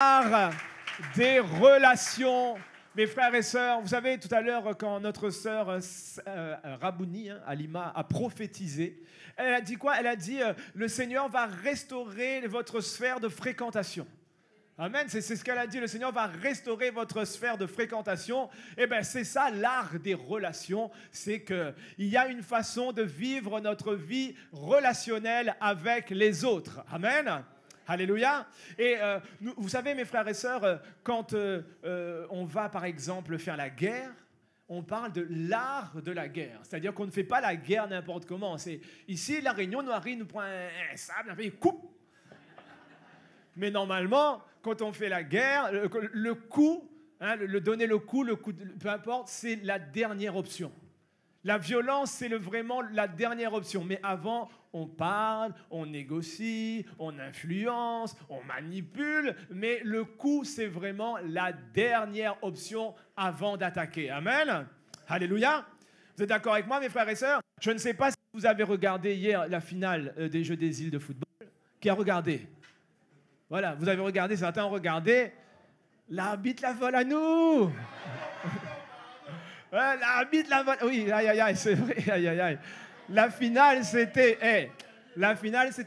L'art des relations. Mes frères et sœurs, vous savez, tout à l'heure, quand notre sœur Rabouni, Alima, a prophétisé, elle a dit quoi? Elle a dit, le Seigneur va restaurer votre sphère de fréquentation. Amen, c'est ce qu'elle a dit, le Seigneur va restaurer votre sphère de fréquentation. Eh bien, c'est ça l'art des relations, c'est qu'il y a une façon de vivre notre vie relationnelle avec les autres. Amen. Alléluia. Et vous savez, mes frères et sœurs, quand on va, par exemple, faire la guerre, on parle de l'art de la guerre. C'est-à-dire qu'on ne fait pas la guerre n'importe comment. Ici, la Réunion, Noirie nous prend un sable, il coupe. Mais normalement, quand on fait la guerre, le coup, donner le coup, peu importe, c'est la dernière option. La violence, c'est vraiment la dernière option. Mais avant, on parle, on négocie, on influence, on manipule. Mais le coup, c'est vraiment la dernière option avant d'attaquer. Amen. Alléluia. Vous êtes d'accord avec moi, mes frères et sœurs? Je ne sais pas si vous avez regardé hier la finale des Jeux des îles de football. Qui a regardé? Voilà, vous avez regardé, certains ont regardé. L'arbitre la vole à nous. L'arbitre la vole. Oui, aïe, aïe, aïe, c'est vrai, aïe, aïe, aïe. La finale, c'était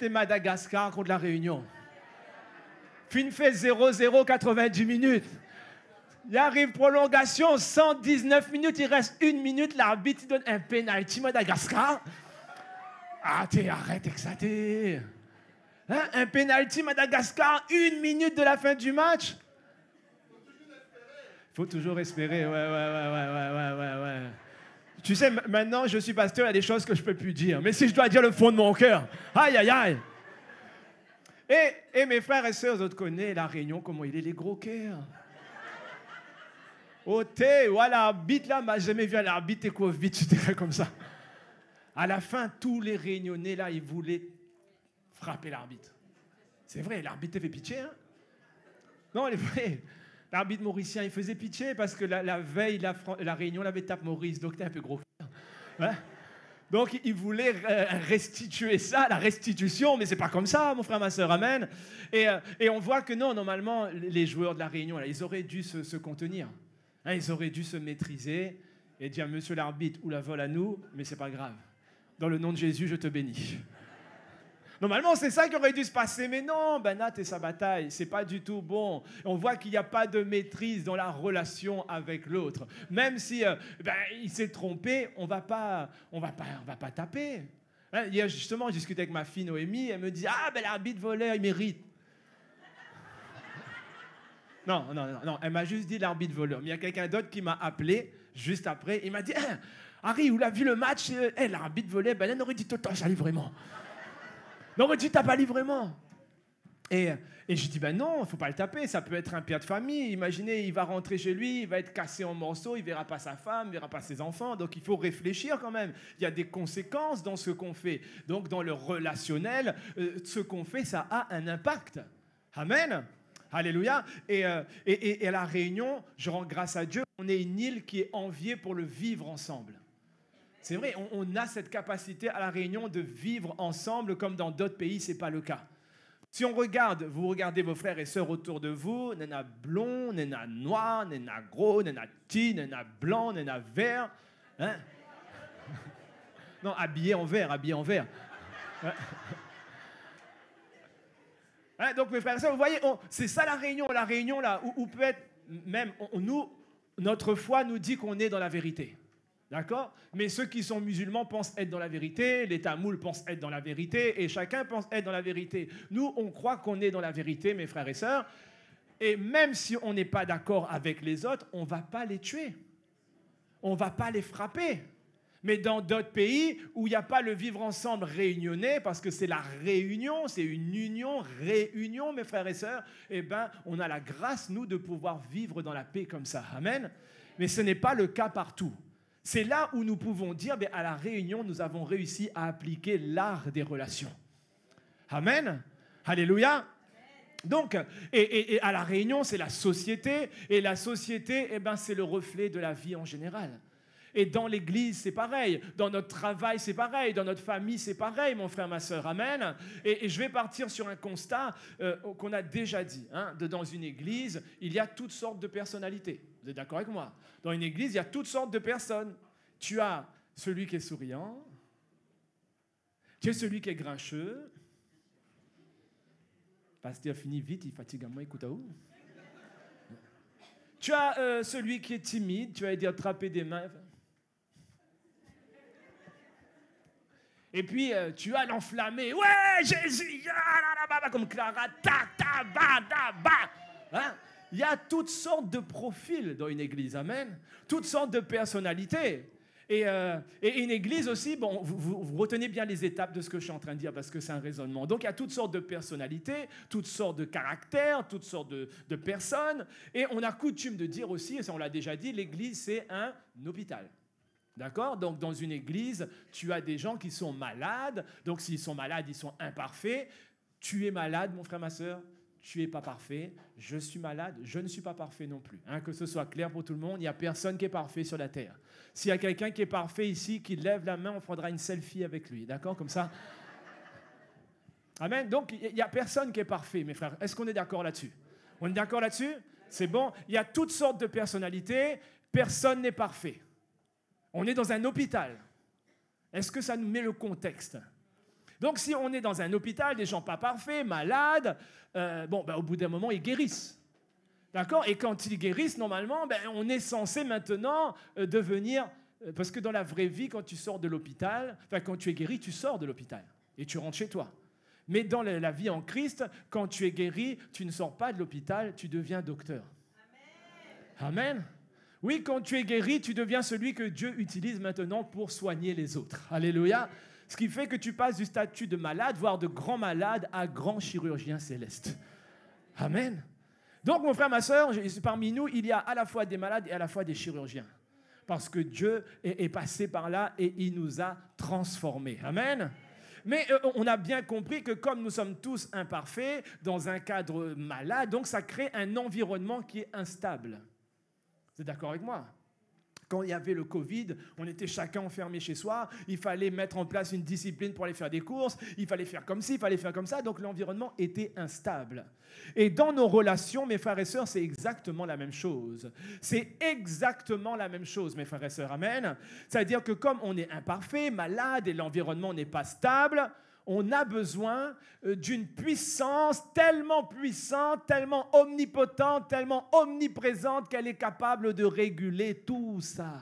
Madagascar contre la Réunion. Fin fait 0-0, 90 minutes. Il arrive prolongation, 119 minutes, il reste 1 minute, l'arbitre donne un penalty Madagascar. Ah, arrête avec ça, un penalty Madagascar, 1 minute de la fin du match. Il faut toujours espérer, ouais. Tu sais, maintenant, je suis pasteur, il y a des choses que je ne peux plus dire. Mais si je dois dire le fond de mon cœur, aïe, aïe, aïe. Et mes frères et sœurs, vous connaissez la Réunion, comment il est, les gros cœurs. Oh, voilà, l'arbitre, là, m'a jamais vu un arbitre, et quoi, vite, tu comme ça. À la fin, tous les Réunionnais, là, ils voulaient frapper l'arbitre. C'est vrai, l'arbitre fait pitié, hein? Non, il est vrai. L'arbitre mauricien, il faisait pitié parce que la veille, la Réunion l'avait tapé Maurice, donc t'es un peu gros. Hein? Donc, il voulait restituer ça, la restitution, mais c'est pas comme ça, mon frère, ma soeur, amen. Et on voit que non, normalement, les joueurs de la Réunion, là, ils auraient dû se contenir. Hein, ils auraient dû se maîtriser et dire, monsieur l'arbitre, ou la vole à nous, mais c'est pas grave. Dans le nom de Jésus, je te bénis. Normalement, c'est ça qui aurait dû se passer, mais non, Banat et sa bataille, c'est pas du tout bon. On voit qu'il n'y a pas de maîtrise dans la relation avec l'autre. Même si il s'est trompé, on va pas taper. Hein, hier, justement, je discutais avec ma fille Noémie, elle me dit, l'arbitre voleur, il mérite. Non, elle m'a juste dit l'arbitre voleur. Mais il y a quelqu'un d'autre qui m'a appelé juste après, il m'a dit, Harry, vous avez vu le match, l'arbitre voleur, elle aurait dit, toi, j'allais vraiment. Non, mais tu tapes pas librement. Et je dis, non, il ne faut pas le taper, ça peut être un père de famille. Imaginez, il va rentrer chez lui, il va être cassé en morceaux, il ne verra pas sa femme, il ne verra pas ses enfants. Donc, il faut réfléchir quand même. Il y a des conséquences dans ce qu'on fait. Donc, dans le relationnel, ce qu'on fait, ça a un impact. Amen. Alléluia. Et à La Réunion, je rends grâce à Dieu, on est une île qui est enviée pour le vivre ensemble. C'est vrai, on a cette capacité à La Réunion de vivre ensemble comme dans d'autres pays, ce n'est pas le cas. Si on regarde, vous regardez vos frères et sœurs autour de vous, nena blond, nena noir, nena gros, nena petit, nena blanc, nena vert. Hein? Non, habillé en vert. Hein, donc mes frères et sœurs, vous voyez, c'est ça La Réunion là, où peut être, même, notre foi nous dit qu'on est dans la vérité. D'accord? Mais ceux qui sont musulmans pensent être dans la vérité, les Tamouls pensent être dans la vérité, et chacun pense être dans la vérité. Nous, on croit qu'on est dans la vérité, mes frères et sœurs, et même si on n'est pas d'accord avec les autres, on ne va pas les tuer. On ne va pas les frapper. Mais dans d'autres pays où il n'y a pas le vivre ensemble réunionnais, parce que c'est la réunion, c'est une réunion, mes frères et sœurs, eh bien, on a la grâce, nous, de pouvoir vivre dans la paix comme ça. Amen. Mais ce n'est pas le cas partout. C'est là où nous pouvons dire, à La Réunion, nous avons réussi à appliquer l'art des relations. Amen. Alléluia. Donc, et à La Réunion, c'est la société. Et la société, c'est le reflet de la vie en général. Et dans l'église, c'est pareil. Dans notre travail, c'est pareil. Dans notre famille, c'est pareil, mon frère, ma soeur. Amen. Et je vais partir sur un constat qu'on a déjà dit. Dans une église, il y a toutes sortes de personnalités. Vous êtes d'accord avec moi? Dans une église, il y a toutes sortes de personnes. Tu as celui qui est souriant. Tu as celui qui est grincheux. Pasteur finit vite, il fatigue à moi, écoute à où? Tu as celui qui est timide, tu vas dire trapper des mains. Et puis, tu as l'enflammé. Ouais, Jésus, comme Clara, il y a toutes sortes de profils dans une église, amen. Toutes sortes de personnalités. Et une église aussi, bon, vous retenez bien les étapes de ce que je suis en train de dire parce que c'est un raisonnement. Donc, il y a toutes sortes de personnalités, toutes sortes de caractères, toutes sortes de personnes. Et on a coutume de dire aussi, et ça on l'a déjà dit, l'église c'est un hôpital. D'accord? Donc, dans une église, tu as des gens qui sont malades. Donc, s'ils sont malades, ils sont imparfaits. Tu es malade, mon frère, ma soeur. Tu n'es pas parfait. Je suis malade. Je ne suis pas parfait non plus. Que ce soit clair pour tout le monde, il n'y a personne qui est parfait sur la terre. S'il y a quelqu'un qui est parfait ici, qui lève la main, on prendra une selfie avec lui. D'accord? Comme ça. Amen. Donc, il n'y a personne qui est parfait, mes frères. Est-ce qu'on est d'accord là-dessus? On est d'accord là-dessus? C'est bon. Il y a toutes sortes de personnalités. Personne n'est parfait. On est dans un hôpital. Est-ce que ça nous met le contexte? Donc, si on est dans un hôpital, des gens pas parfaits, malades, au bout d'un moment, ils guérissent. D'accord? Et quand ils guérissent, normalement, on est censé maintenant devenir... Parce que dans la vraie vie, quand tu sors de l'hôpital, quand tu es guéri, tu sors de l'hôpital et tu rentres chez toi. Mais dans la vie en Christ, quand tu es guéri, tu ne sors pas de l'hôpital, tu deviens docteur. Amen. Amen. Oui, quand tu es guéri, tu deviens celui que Dieu utilise maintenant pour soigner les autres. Alléluia. Ce qui fait que tu passes du statut de malade, voire de grand malade, à grand chirurgien céleste. Amen. Donc, mon frère, ma soeur, parmi nous, il y a à la fois des malades et à la fois des chirurgiens. Parce que Dieu est passé par là et il nous a transformés. Amen. Mais on a bien compris que comme nous sommes tous imparfaits, dans un cadre malade, donc ça crée un environnement qui est instable. Vous êtes d'accord avec moi? Quand il y avait le Covid, on était chacun enfermé chez soi, il fallait mettre en place une discipline pour aller faire des courses, il fallait faire comme ci, il fallait faire comme ça, donc l'environnement était instable. Et dans nos relations, mes frères et sœurs, c'est exactement la même chose. C'est exactement la même chose, mes frères et sœurs, amen. C'est-à-dire que comme on est imparfait, malade et l'environnement n'est pas stable, on a besoin d'une puissance tellement puissante, tellement omnipotente, tellement omniprésente qu'elle est capable de réguler tout ça.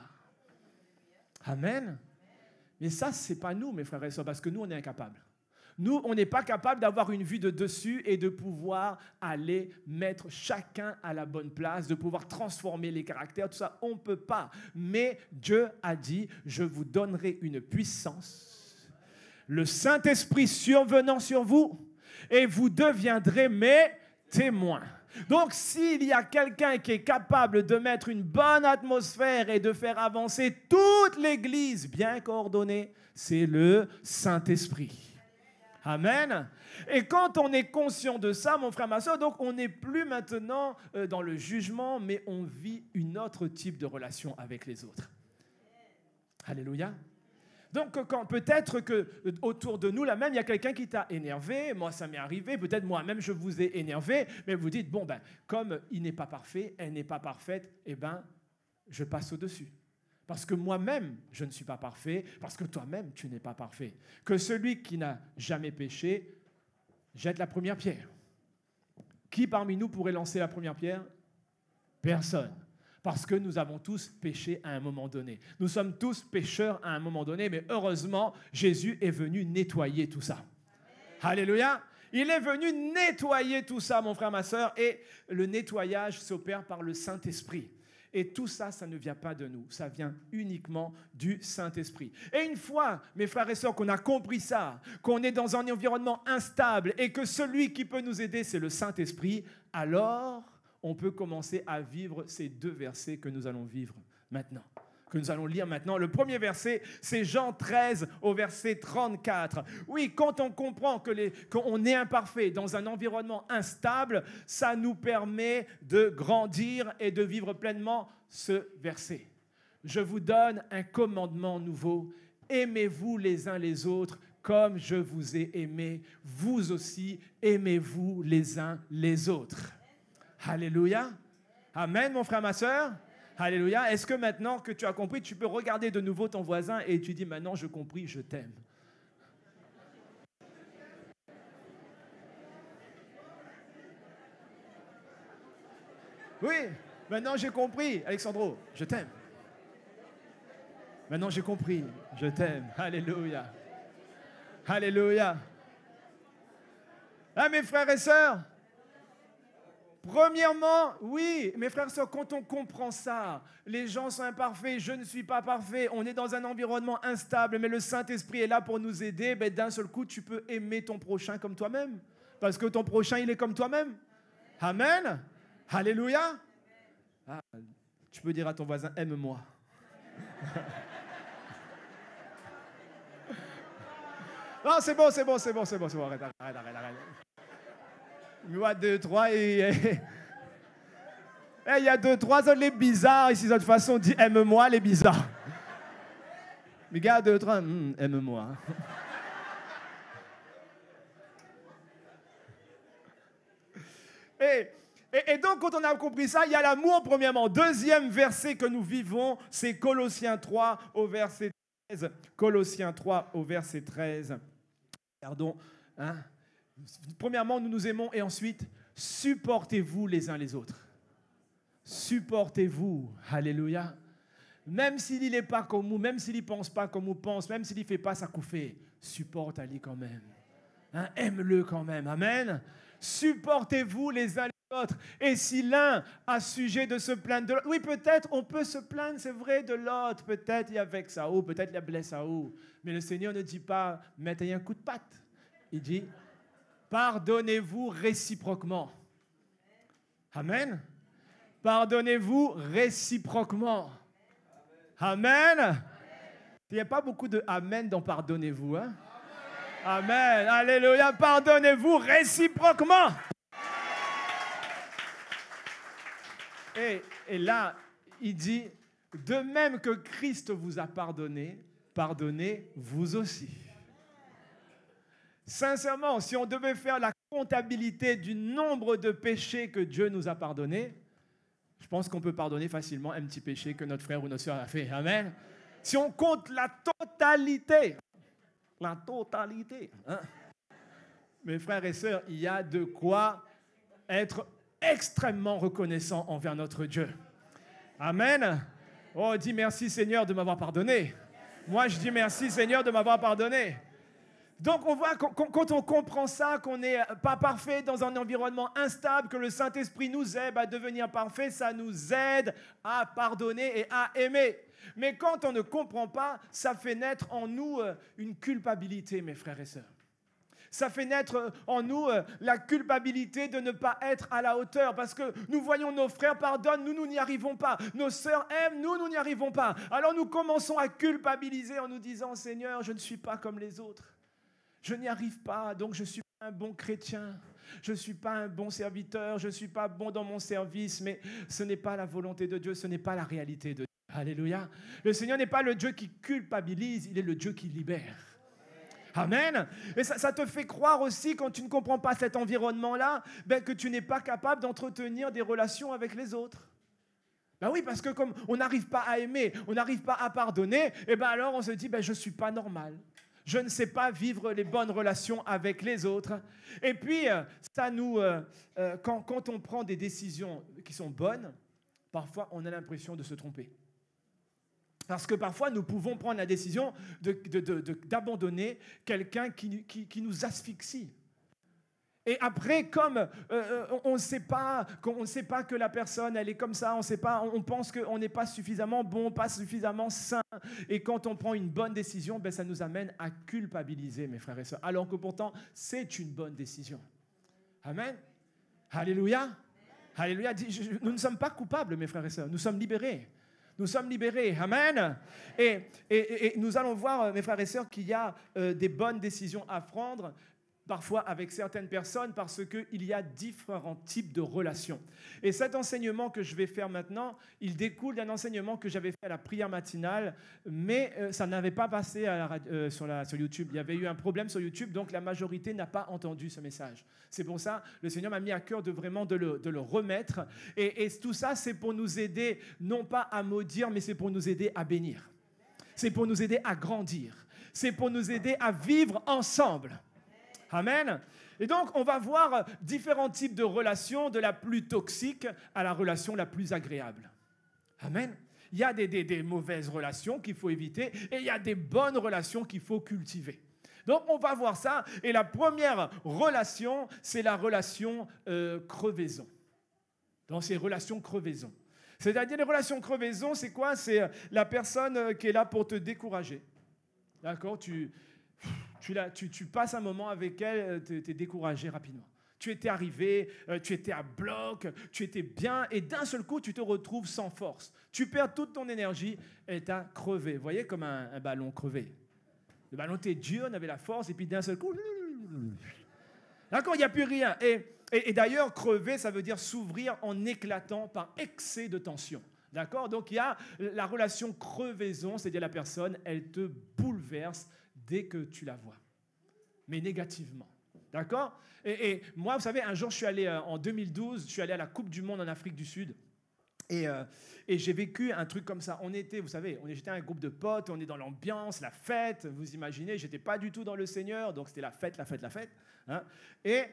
Amen. Mais ça, ce n'est pas nous, mes frères et sœurs, parce que nous, on est incapables. Nous, on n'est pas capable d'avoir une vue de dessus et de pouvoir aller mettre chacun à la bonne place, de pouvoir transformer les caractères, tout ça, on ne peut pas. Mais Dieu a dit, je vous donnerai une puissance, le Saint-Esprit survenant sur vous, et vous deviendrez mes témoins. Donc, s'il y a quelqu'un qui est capable de mettre une bonne atmosphère et de faire avancer toute l'Église bien coordonnée, c'est le Saint-Esprit. Amen. Et quand on est conscient de ça, mon frère, ma soeur, donc on n'est plus maintenant dans le jugement, mais on vit une autre type de relation avec les autres. Alléluia. Donc, peut-être qu'autour de nous, là même, il y a quelqu'un qui t'a énervé. Moi, ça m'est arrivé. Peut-être moi-même, je vous ai énervé. Mais vous dites, comme il n'est pas parfait, elle n'est pas parfaite, je passe au-dessus. Parce que moi-même, je ne suis pas parfait. Parce que toi-même, tu n'es pas parfait. Que celui qui n'a jamais péché jette la première pierre. Qui parmi nous pourrait lancer la première pierre? Personne. Parce que nous avons tous péché à un moment donné. Nous sommes tous pécheurs à un moment donné, mais heureusement, Jésus est venu nettoyer tout ça. Amen. Alléluia. Il est venu nettoyer tout ça, mon frère, ma soeur, et le nettoyage s'opère par le Saint-Esprit. Et tout ça, ça ne vient pas de nous, ça vient uniquement du Saint-Esprit. Et une fois, mes frères et sœurs, qu'on a compris ça, qu'on est dans un environnement instable et que celui qui peut nous aider, c'est le Saint-Esprit, alors on peut commencer à vivre ces deux versets que nous allons vivre maintenant, que nous allons lire maintenant. Le premier verset, c'est Jean 13 au verset 34. Oui, quand on comprend qu'on est imparfait dans un environnement instable, ça nous permet de grandir et de vivre pleinement ce verset. je vous donne un commandement nouveau. Aimez-vous les uns les autres comme je vous ai aimé. Vous aussi, aimez-vous les uns les autres. Alléluia. Amen, mon frère, ma soeur. Alléluia. Est-ce que maintenant que tu as compris, tu peux regarder de nouveau ton voisin et tu dis, maintenant j'ai compris, je t'aime. Oui, maintenant j'ai compris, Alexandro, je t'aime. Maintenant j'ai compris, je t'aime. Alléluia. Alléluia. Ah, mes frères et sœurs, premièrement, oui, mes frères et sœurs, quand on comprend ça, les gens sont imparfaits, je ne suis pas parfait, on est dans un environnement instable, mais le Saint-Esprit est là pour nous aider, ben, d'un seul coup, tu peux aimer ton prochain comme toi-même, parce que ton prochain, il est comme toi-même. Amen. Alléluia. Ah, tu peux dire à ton voisin, aime-moi. Non, c'est bon, arrête. Moi, 2, 3, et il y a 2, 3 autres, les bizarres, ici, de toute façon, on dit aime-moi, les bizarres. Mais gars, 2, 3, aime-moi. Et donc, quand on a compris ça, il y a l'amour, premièrement. Deuxième verset que nous vivons, c'est Colossiens 3 au verset 13. Colossiens 3 au verset 13. Regardons. Hein? Premièrement, nous nous aimons et ensuite, supportez-vous les uns les autres. Supportez-vous. Alléluia. Même s'il n'est pas comme vous, même s'il ne pense pas comme vous pense, même s'il ne fait pas sa coufée, supporte-le quand même. Hein? Aime-le quand même. Amen. Supportez-vous les uns les autres. Et si l'un a sujet de se plaindre de l'autre, oui, peut-être on peut se plaindre, c'est vrai, de l'autre. Peut-être il y a avec ça ou peut-être il y a blessé ça ou. Mais le Seigneur ne dit pas mettez un coup de patte. Il dit pardonnez-vous réciproquement. Amen. Pardonnez-vous réciproquement. Amen. Il n'y a pas beaucoup de amen dans pardonnez-vous, hein? Amen. Alléluia. Pardonnez-vous réciproquement. Et là, il dit, de même que Christ vous a pardonné, pardonnez vous aussi. Sincèrement, si on devait faire la comptabilité du nombre de péchés que Dieu nous a pardonnés, je pense qu'on peut pardonner facilement un petit péché que notre frère ou notre soeur a fait. Amen. Si on compte la totalité, hein? Mes frères et sœurs, il y a de quoi être extrêmement reconnaissant envers notre Dieu. Amen. Oh, dis merci Seigneur de m'avoir pardonné. Moi, je dis merci Seigneur de m'avoir pardonné. Donc, on voit quand on comprend ça, qu'on n'est pas parfait dans un environnement instable, que le Saint-Esprit nous aide à devenir parfait, ça nous aide à pardonner et à aimer. Mais quand on ne comprend pas, ça fait naître en nous une culpabilité, mes frères et sœurs. Ça fait naître en nous la culpabilité de ne pas être à la hauteur parce que nous voyons nos frères pardonnent, nous n'y arrivons pas. Nos sœurs aiment, nous n'y arrivons pas. Alors nous commençons à culpabiliser en nous disant « Seigneur, je ne suis pas comme les autres. Je n'y arrive pas, donc je ne suis pas un bon chrétien. Je ne suis pas un bon serviteur, je ne suis pas bon dans mon service. » Mais ce n'est pas la volonté de Dieu, ce n'est pas la réalité de Dieu. Alléluia. Le Seigneur n'est pas le Dieu qui culpabilise, il est le Dieu qui libère. Amen. Et ça te fait croire aussi, quand tu ne comprends pas cet environnement-là, que tu n'es pas capable d'entretenir des relations avec les autres. Ben oui, parce que comme on n'arrive pas à aimer, on n'arrive pas à pardonner, et ben alors on se dit, je ne suis pas normal. Je ne sais pas vivre les bonnes relations avec les autres. Et puis, ça nous, quand on prend des décisions qui sont bonnes, parfois on a l'impression de se tromper. Parce que parfois, nous pouvons prendre la décision d'abandonner quelqu'un qui nous asphyxie. Et après, comme on ne sait pas que la personne, elle est comme ça, on pense qu'on n'est pas suffisamment bon, pas suffisamment sain. Et quand on prend une bonne décision, ça nous amène à culpabiliser, mes frères et sœurs. Alors que pourtant, c'est une bonne décision. Amen. Alléluia. Alléluia. Nous ne sommes pas coupables, mes frères et sœurs. Nous sommes libérés. Nous sommes libérés. Amen. Et nous allons voir, mes frères et sœurs, qu'il y a des bonnes décisions à prendre parfois avec certaines personnes parce qu'il y a différents types de relations. Et cet enseignement que je vais faire maintenant, il découle d'un enseignement que j'avais fait à la prière matinale, mais ça n'avait pas passé sur YouTube. Il y avait eu un problème sur YouTube, donc la majorité n'a pas entendu ce message. C'est pour ça le Seigneur m'a mis à cœur de vraiment de le remettre. Et tout ça, c'est pour nous aider, non pas à maudire, mais c'est pour nous aider à bénir. C'est pour nous aider à grandir. C'est pour nous aider à vivre ensemble. Amen. Et donc, on va voir différents types de relations, de la plus toxique à la relation la plus agréable. Amen. Il y a des mauvaises relations qu'il faut éviter et il y a des bonnes relations qu'il faut cultiver. Donc, on va voir ça. Et la première relation, c'est la relation crevaison. Donc, c'est relations crevaison. C'est-à-dire, les relations crevaison, c'est quoi? C'est la personne qui est là pour te décourager. D'accord? Tu passes un moment avec elle, tu es découragé rapidement. Tu étais arrivé, tu étais à bloc, tu étais bien, et d'un seul coup, tu te retrouves sans force. Tu perds toute ton énergie et tu as crevé. Vous voyez, comme un ballon crevé. Le ballon était dur, on avait la force, et puis d'un seul coup... D'accord, il n'y a plus rien. Et d'ailleurs, crever, ça veut dire s'ouvrir en éclatant par excès de tension. D'accord? Donc, il y a la relation crevaison, c'est-à-dire la personne, elle te bouleverse dès que tu la vois, mais négativement. D'accord? Et moi, vous savez, un jour, je suis allé, en 2012, je suis allé à la Coupe du Monde en Afrique du Sud. Et j'ai vécu un truc comme ça. Vous savez, j'étais un groupe de potes, on est dans l'ambiance, la fête. Vous imaginez, je n'étais pas du tout dans le Seigneur, donc c'était la fête. Hein. Et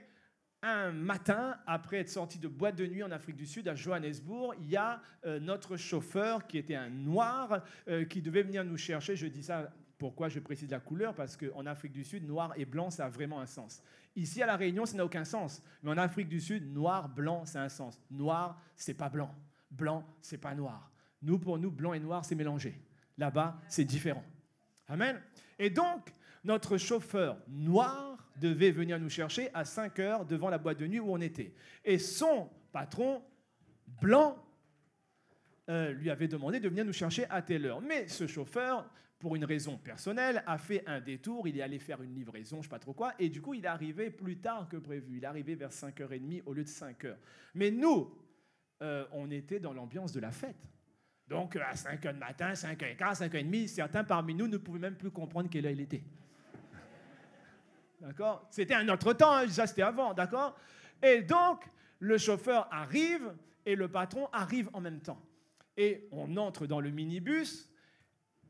un matin, après être sorti de boîte de nuit en Afrique du Sud, à Johannesburg, il y a notre chauffeur qui était un noir qui devait venir nous chercher. Je dis ça, pourquoi je précise la couleur? Parce qu'en Afrique du Sud, noir et blanc, ça a vraiment un sens. Ici, à La Réunion, ça n'a aucun sens. Mais en Afrique du Sud, noir, blanc, ça a un sens. Noir, c'est pas blanc. Blanc, c'est pas noir. Pour nous, blanc et noir, c'est mélangé. Là-bas, c'est différent. Amen. Et donc, notre chauffeur noir devait venir nous chercher à 5 heures devant la boîte de nuit où on était. Et son patron, blanc, lui avait demandé de venir nous chercher à telle heure. Mais ce chauffeur, pour une raison personnelle, a fait un détour. Il est allé faire une livraison, je ne sais pas trop quoi. Et du coup, il est arrivé plus tard que prévu. Il est arrivé vers 5h30 au lieu de 5 heures. Mais nous, on était dans l'ambiance de la fête. Donc, à 5 heures du matin, 5h15, 5h30, certains parmi nous ne pouvaient même plus comprendre quelle heure il était. D'accord? C'était un autre temps, hein, ça c'était avant, d'accord? Et donc, le chauffeur arrive et le patron arrive en même temps. Et on entre dans le minibus,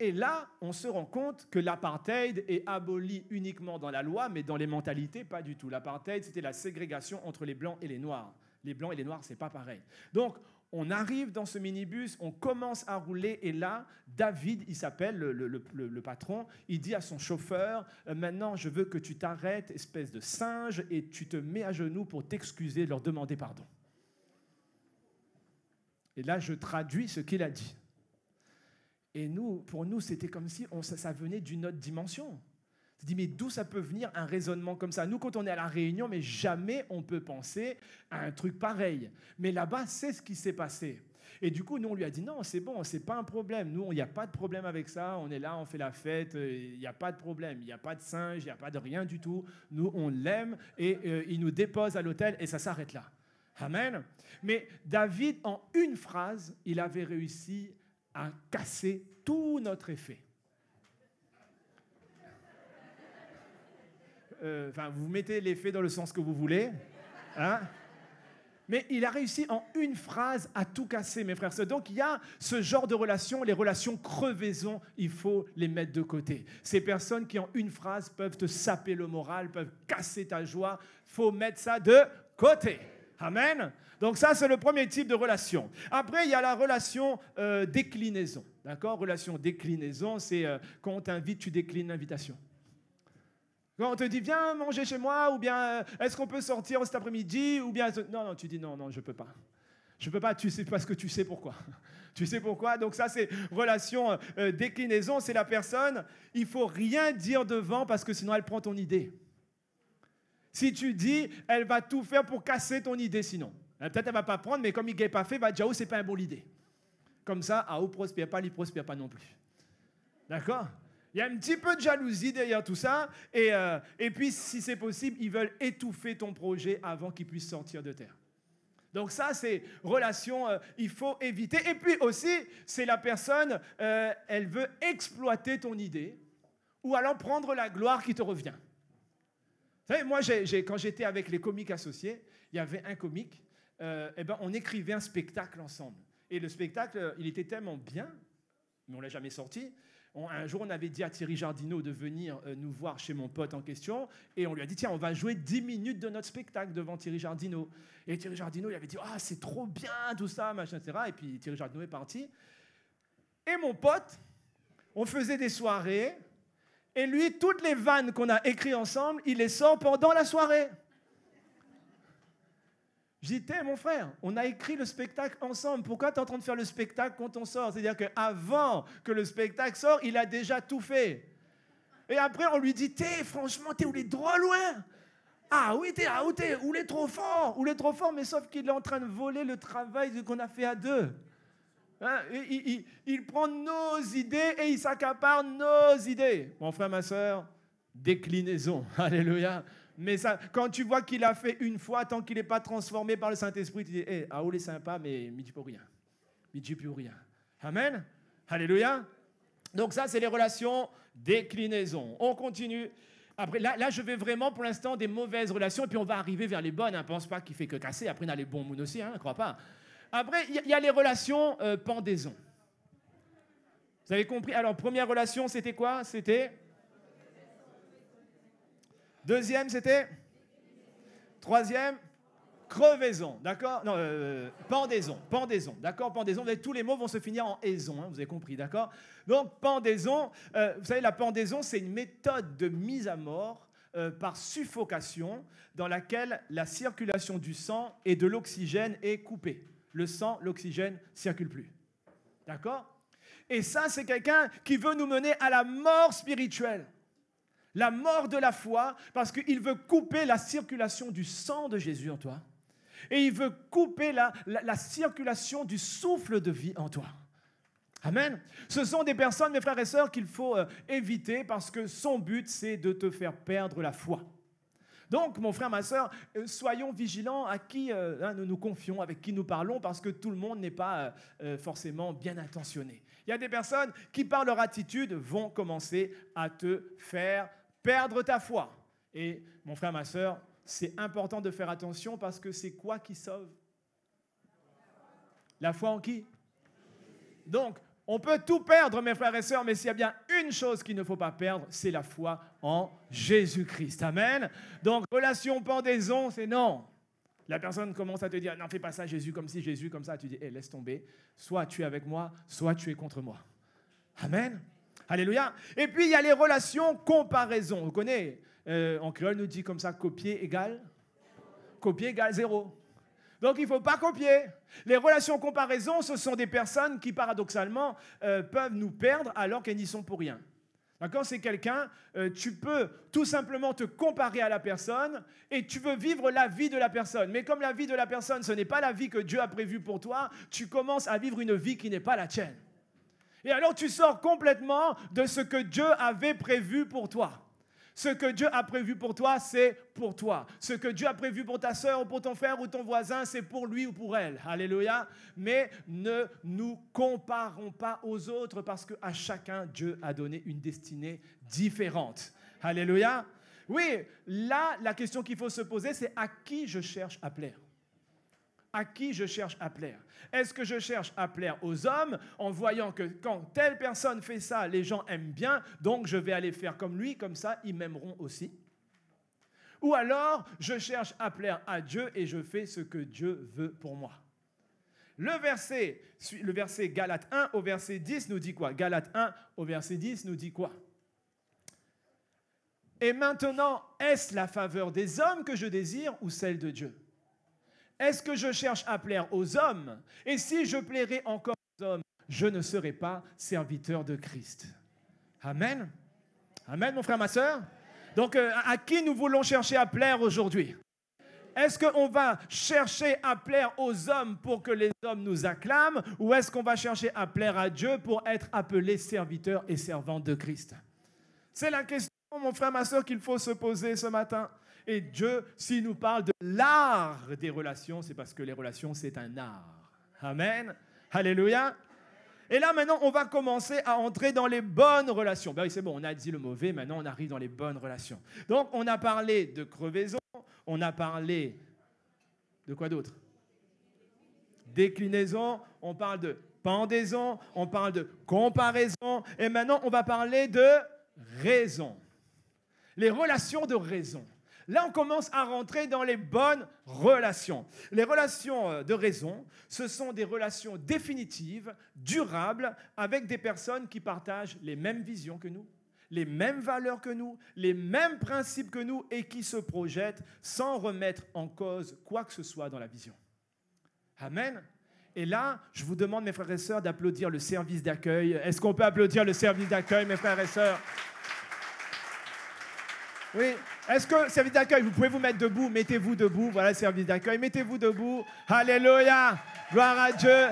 et là, on se rend compte que l'apartheid est aboli uniquement dans la loi, mais dans les mentalités, pas du tout. L'apartheid, c'était la ségrégation entre les Blancs et les Noirs. Les Blancs et les Noirs, c'est pas pareil. Donc, on arrive dans ce minibus, on commence à rouler, et là, David, il s'appelle le patron, il dit à son chauffeur, maintenant, je veux que tu t'arrêtes, espèce de singe, et tu te mets à genoux pour t'excuser, leur demander pardon. Et là, je traduis ce qu'il a dit. Et pour nous, c'était comme si ça venait d'une autre dimension. On se dit, mais d'où ça peut venir un raisonnement comme ça? Nous, quand on est à La Réunion, mais jamais on peut penser à un truc pareil. Mais là-bas, c'est ce qui s'est passé. Et du coup, nous, on lui a dit, non, c'est bon, c'est pas un problème. Nous, il n'y a pas de problème avec ça. On est là, on fait la fête. Il n'y a pas de problème. Il n'y a pas de singe, il n'y a pas de rien du tout. Nous, on l'aime et il nous dépose à l'hôtel et ça s'arrête là. Amen. Mais David, en une phrase, il avait réussi à casser tout notre effet. Vous mettez l'effet dans le sens que vous voulez. Hein? Mais il a réussi en une phrase à tout casser, mes frères et sœurs. Donc, il y a ce genre de relations, les relations crevaison, il faut les mettre de côté. Ces personnes qui, en une phrase, peuvent te saper le moral, peuvent casser ta joie, il faut mettre ça de côté. Amen. Donc ça, c'est le premier type de relation. Après, il y a la relation déclinaison. D'accord? Relation déclinaison, c'est quand on t'invite, tu déclines l'invitation. Quand on te dit, viens manger chez moi, ou bien, est-ce qu'on peut sortir cet après-midi, ou bien, non, tu dis, non, je peux pas. Je peux pas, tu sais, parce que tu sais pourquoi. Tu sais pourquoi? Donc ça, c'est relation déclinaison, c'est la personne, il faut rien dire devant, parce que sinon, elle prend ton idée. Si tu dis, elle va tout faire pour casser ton idée sinon. Peut-être elle ne va pas prendre, mais comme il n'est pas fait, va dire, oh, ce n'est pas une bonne idée. Comme ça, à où prospère pas, il ne prospère pas non plus. D'accord? Il y a un petit peu de jalousie derrière tout ça. Et puis, si c'est possible, ils veulent étouffer ton projet avant qu'il puisse sortir de terre. Donc ça, c'est relation, il faut éviter. Et puis aussi, c'est la personne, elle veut exploiter ton idée ou alors prendre la gloire qui te revient. Vous savez, moi, quand j'étais avec les comiques associés, il y avait un comique, on écrivait un spectacle ensemble. Et le spectacle, il était tellement bien, mais on ne l'a jamais sorti. Un jour, on avait dit à Thierry Jardineau de venir nous voir chez mon pote en question, et on lui a dit, tiens, on va jouer 10 minutes de notre spectacle devant Thierry Jardineau. Et Thierry Jardineau, il avait dit, ah, c'est trop bien, tout ça, machin, etc. Et puis Thierry Jardineau est parti. Et mon pote, on faisait des soirées, et lui, toutes les vannes qu'on a écrites ensemble, il les sort pendant la soirée. J'ai dit, mon frère, on a écrit le spectacle ensemble. Pourquoi tu es en train de faire le spectacle quand on sort? C'est-à-dire qu'avant que le spectacle sort, il a déjà tout fait. Et après, on lui dit, franchement, t'es où les drôles, loin? Ah oui, où les trop fort? Où les trop fort? Mais sauf qu'il est en train de voler le travail qu'on a fait à deux. Hein? Il prend nos idées et il s'accapare nos idées. Mon frère, ma soeur, déclinaison. Alléluia. Mais ça, quand tu vois qu'il a fait une fois, tant qu'il n'est pas transformé par le Saint-Esprit, tu dis, il est sympa, mais il ne dit plus rien. Il ne dit plus rien. Amen. Alléluia. Donc ça, c'est les relations déclinaison. On continue. Après, là, je vais vraiment, pour l'instant, des mauvaises relations, et puis on va arriver vers les bonnes. Ne pense pas qu'il fait que casser. Après, on a les bons mouns aussi, ne crois pas. Après, il y a les relations pendaison. Vous avez compris? Alors, première relation, c'était quoi? C'était... Deuxième, c'était? Troisième, crevaison, d'accord? Non, pendaison, d'accord? Pendaison, tous les mots vont se finir en aison, vous avez compris, d'accord? Donc, pendaison, vous savez, la pendaison, c'est une méthode de mise à mort par suffocation dans laquelle la circulation du sang et de l'oxygène est coupée. Le sang, l'oxygène ne circule plus, d'accord? Et ça, c'est quelqu'un qui veut nous mener à la mort spirituelle. La mort de la foi, parce qu'il veut couper la circulation du sang de Jésus en toi. Et il veut couper la circulation du souffle de vie en toi. Amen. Ce sont des personnes, mes frères et sœurs, qu'il faut éviter parce que son but, c'est de te faire perdre la foi. Donc, mon frère, ma sœur, soyons vigilants à qui nous nous confions, avec qui nous parlons, parce que tout le monde n'est pas forcément bien intentionné. Il y a des personnes qui, par leur attitude, vont commencer à te faire perdre ta foi. Et mon frère, ma sœur, c'est important de faire attention parce que c'est quoi qui sauve? La foi en qui? Donc, on peut tout perdre, mes frères et sœurs, mais s'il y a bien une chose qu'il ne faut pas perdre, c'est la foi en Jésus-Christ. Amen. Donc, relation pendaison, c'est non. La personne commence à te dire, non, fais pas ça, Jésus, comme si Jésus, comme ça. Tu dis, laisse tomber. Soit tu es avec moi, soit tu es contre moi. Amen. Alléluia. Et puis, il y a les relations comparaison. Vous connaissez, en créole, nous dit comme ça, copier égale zéro. Donc, il ne faut pas copier. Les relations comparaison, ce sont des personnes qui, paradoxalement, peuvent nous perdre alors qu'elles n'y sont pour rien. D'accord? C'est quelqu'un, tu peux tout simplement te comparer à la personne et tu veux vivre la vie de la personne. Mais comme la vie de la personne, ce n'est pas la vie que Dieu a prévue pour toi, tu commences à vivre une vie qui n'est pas la tienne. Et alors tu sors complètement de ce que Dieu avait prévu pour toi. Ce que Dieu a prévu pour toi, c'est pour toi. Ce que Dieu a prévu pour ta sœur ou pour ton frère ou ton voisin, c'est pour lui ou pour elle. Alléluia. Mais ne nous comparons pas aux autres parce qu'à chacun, Dieu a donné une destinée différente. Alléluia. Oui, là, la question qu'il faut se poser, c'est à qui je cherche à plaire? À qui je cherche à plaire? Est-ce que je cherche à plaire aux hommes en voyant que quand telle personne fait ça, les gens aiment bien, donc je vais aller faire comme lui, comme ça ils m'aimeront aussi? Ou alors je cherche à plaire à Dieu et je fais ce que Dieu veut pour moi? Le verset Galates 1 au verset 10 nous dit quoi? Galates 1 au verset 10 nous dit quoi? Et maintenant, est-ce la faveur des hommes que je désire ou celle de Dieu? Est-ce que je cherche à plaire aux hommes? Et si je plairais encore aux hommes, je ne serai pas serviteur de Christ. Amen. Amen, mon frère, ma soeur. Donc, à qui nous voulons chercher à plaire aujourd'hui? Est-ce qu'on va chercher à plaire aux hommes pour que les hommes nous acclament? Ou est-ce qu'on va chercher à plaire à Dieu pour être appelé serviteur et servante de Christ? C'est la question, mon frère, ma soeur, qu'il faut se poser ce matin. Et Dieu, s'il nous parle de l'art des relations, c'est parce que les relations, c'est un art. Amen. Alléluia. Et là, maintenant, on va commencer à entrer dans les bonnes relations. Ben oui, c'est bon, on a dit le mauvais, maintenant on arrive dans les bonnes relations. Donc, on a parlé de crevaison, on a parlé de quoi d'autre? Déclinaison, on parle de pendaison, on parle de comparaison, et maintenant, on va parler de raison. Les relations de raison. Là, on commence à rentrer dans les bonnes relations. Les relations de raison, ce sont des relations définitives, durables, avec des personnes qui partagent les mêmes visions que nous, les mêmes valeurs que nous, les mêmes principes que nous et qui se projettent sans remettre en cause quoi que ce soit dans la vision. Amen. Et là, je vous demande, mes frères et sœurs, d'applaudir le service d'accueil. Est-ce qu'on peut applaudir le service d'accueil, mes frères et sœurs? Oui. Est-ce que, service d'accueil, vous pouvez vous mettre debout? Mettez-vous debout. Voilà le service d'accueil. Mettez-vous debout. Alléluia. Gloire à Dieu.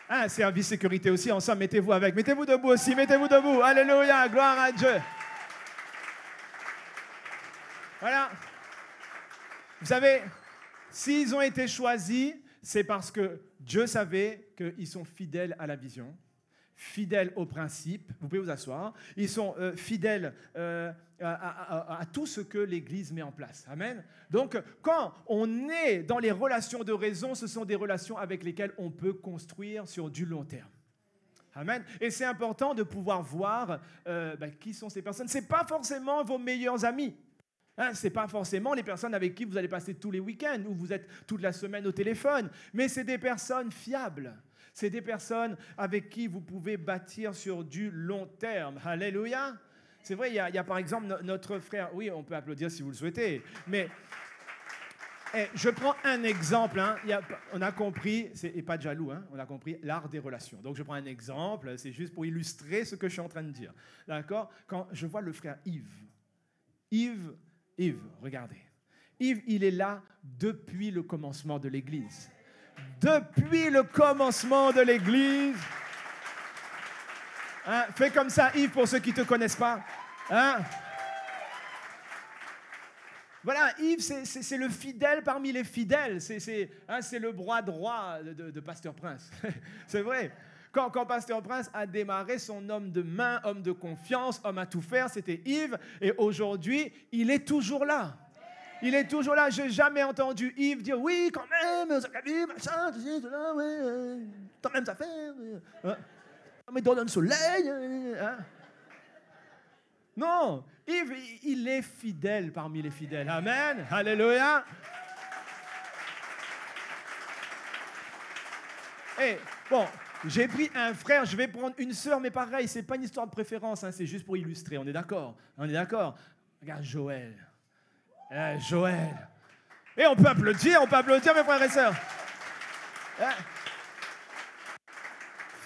Ah, service sécurité aussi, ensemble, mettez-vous avec. Mettez-vous debout aussi. Mettez-vous debout. Alléluia. Gloire à Dieu. Voilà. Vous savez, s'ils ont été choisis, c'est parce que Dieu savait qu'ils sont fidèles à la vision, fidèles aux principes. Vous pouvez vous asseoir. Ils sont fidèles à tout ce que l'Église met en place. Amen. Donc, quand on est dans les relations de raison, ce sont des relations avec lesquelles on peut construire sur du long terme. Amen. Et c'est important de pouvoir voir qui sont ces personnes. Ce n'est pas forcément vos meilleurs amis. Hein, ce n'est pas forcément les personnes avec qui vous allez passer tous les week-ends ou vous êtes toute la semaine au téléphone, mais c'est des personnes fiables. C'est des personnes avec qui vous pouvez bâtir sur du long terme. Alléluia. C'est vrai, il y a par exemple notre frère, oui, on peut applaudir si vous le souhaitez, mais je prends un exemple. Hein, on a compris, et pas de jaloux, hein, on a compris l'art des relations. Donc je prends un exemple, c'est juste pour illustrer ce que je suis en train de dire. D'accord? Quand je vois le frère Yves, regardez. Yves, il est là depuis le commencement de l'Église. Depuis le commencement de l'Église. Hein, fais comme ça, Yves, pour ceux qui ne te connaissent pas. Hein? Voilà, Yves, c'est le fidèle parmi les fidèles. C'est le bras droit de Pasteur Prince. C'est vrai. Quand Pasteur Prince a démarré, son homme de main, homme de confiance, homme à tout faire, c'était Yves. Et aujourd'hui, il est toujours là. Il est toujours là. Je n'ai jamais entendu Yves dire « Oui, quand même, Zacharie, machin, t'as même à faire. Mais dans le soleil. » Non, Yves, il est fidèle parmi les fidèles. Amen. Alléluia. Et bon, j'ai pris un frère, je vais prendre une sœur, mais pareil, c'est pas une histoire de préférence, hein, c'est juste pour illustrer. On est d'accord? On est d'accord? Regarde Joël. Joël. Et on peut applaudir, mes frères et sœurs.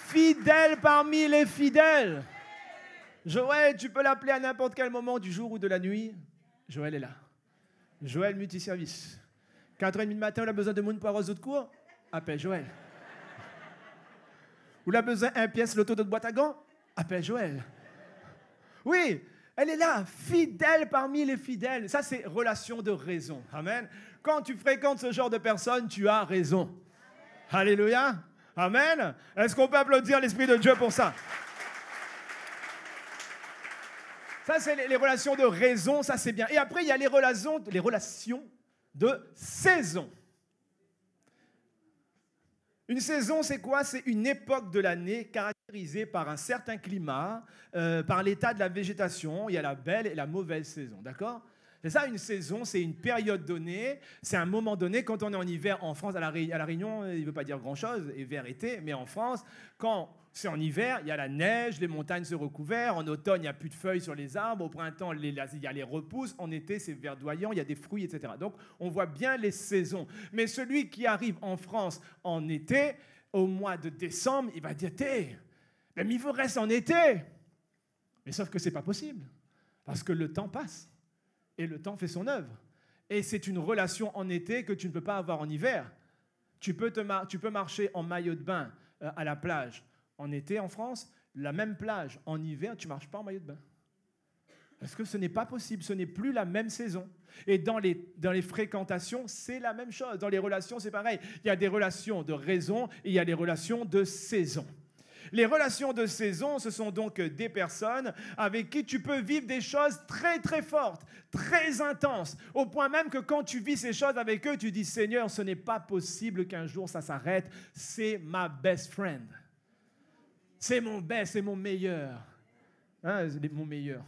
Fidèle parmi les fidèles. Joël, tu peux l'appeler à n'importe quel moment du jour ou de la nuit. Joël est là. Joël multiservice. 4h30 du matin, on a besoin de monde pour arroser de cours. Appelle Joël. Vous avez besoin d'un pièce l'auto de boîte à gants? Appelle Joël. Oui, elle est là, fidèle parmi les fidèles. Ça, c'est relation de raison. Amen. Quand tu fréquentes ce genre de personnes, tu as raison. Alléluia. Amen. Est-ce qu'on peut applaudir l'Esprit de Dieu pour ça? Ça, c'est les relations de raison, ça, c'est bien. Et après, il y a les relations de saison. Une saison, c'est quoi? C'est une époque de l'année caractérisée par un certain climat, par l'état de la végétation. Il y a la belle et la mauvaise saison, d'accord? C'est ça, une saison, c'est une période donnée, c'est un moment donné. Quand on est en hiver en France, à la Réunion, il ne veut pas dire grand-chose, hiver, été, mais en France, quand c'est en hiver, il y a la neige, les montagnes se recouvrent, en automne, il n'y a plus de feuilles sur les arbres, au printemps, il y a les repousses, en été, c'est verdoyant, il y a des fruits, etc. Donc, on voit bien les saisons. Mais celui qui arrive en France en été, au mois de décembre, il va dire « mais il vous reste en été !» Mais sauf que ce n'est pas possible, parce que le temps passe, et le temps fait son œuvre. Et c'est une relation en été que tu ne peux pas avoir en hiver. Tu peux marcher en maillot de bain à la plage. En été, en France, la même plage. En hiver, tu ne marches pas en maillot de bain. Parce que ce n'est pas possible, ce n'est plus la même saison. Et dans les fréquentations, c'est la même chose. Dans les relations, c'est pareil. Il y a des relations de raison et il y a des relations de saison. Les relations de saison, ce sont donc des personnes avec qui tu peux vivre des choses très très fortes, très intenses, au point même que quand tu vis ces choses avec eux, tu dis « Seigneur, ce n'est pas possible qu'un jour ça s'arrête, c'est ma best friend. C'est mon best, c'est mon meilleur. Hein, c'est mon meilleur. »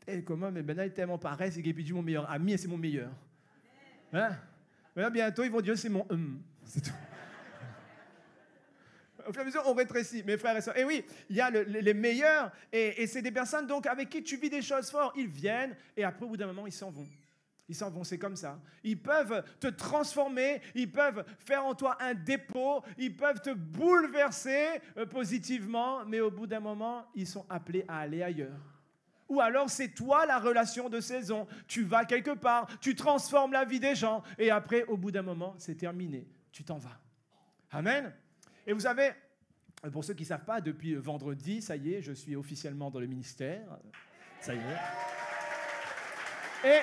Et comment, mais maintenant il est tellement pareil, c'est qu'il dit mon meilleur ami et c'est mon meilleur. Hein? Maintenant, bientôt, ils vont dire c'est mon c'est tout. Au fur et à mesure, on rétrécit, mes frères et sœurs. Et oui, il y a les meilleurs, et c'est des personnes donc avec qui tu vis des choses fortes. Ils viennent, et après, au bout d'un moment, ils s'en vont. Ils s'en vont, c'est comme ça. Ils peuvent te transformer, ils peuvent faire en toi un dépôt, ils peuvent te bouleverser positivement, mais au bout d'un moment, ils sont appelés à aller ailleurs. Ou alors c'est toi la relation de saison. Tu vas quelque part, tu transformes la vie des gens, et après, au bout d'un moment, c'est terminé. Tu t'en vas. Amen. Et vous savez, pour ceux qui ne savent pas, depuis vendredi, ça y est, je suis officiellement dans le ministère. Ça y est.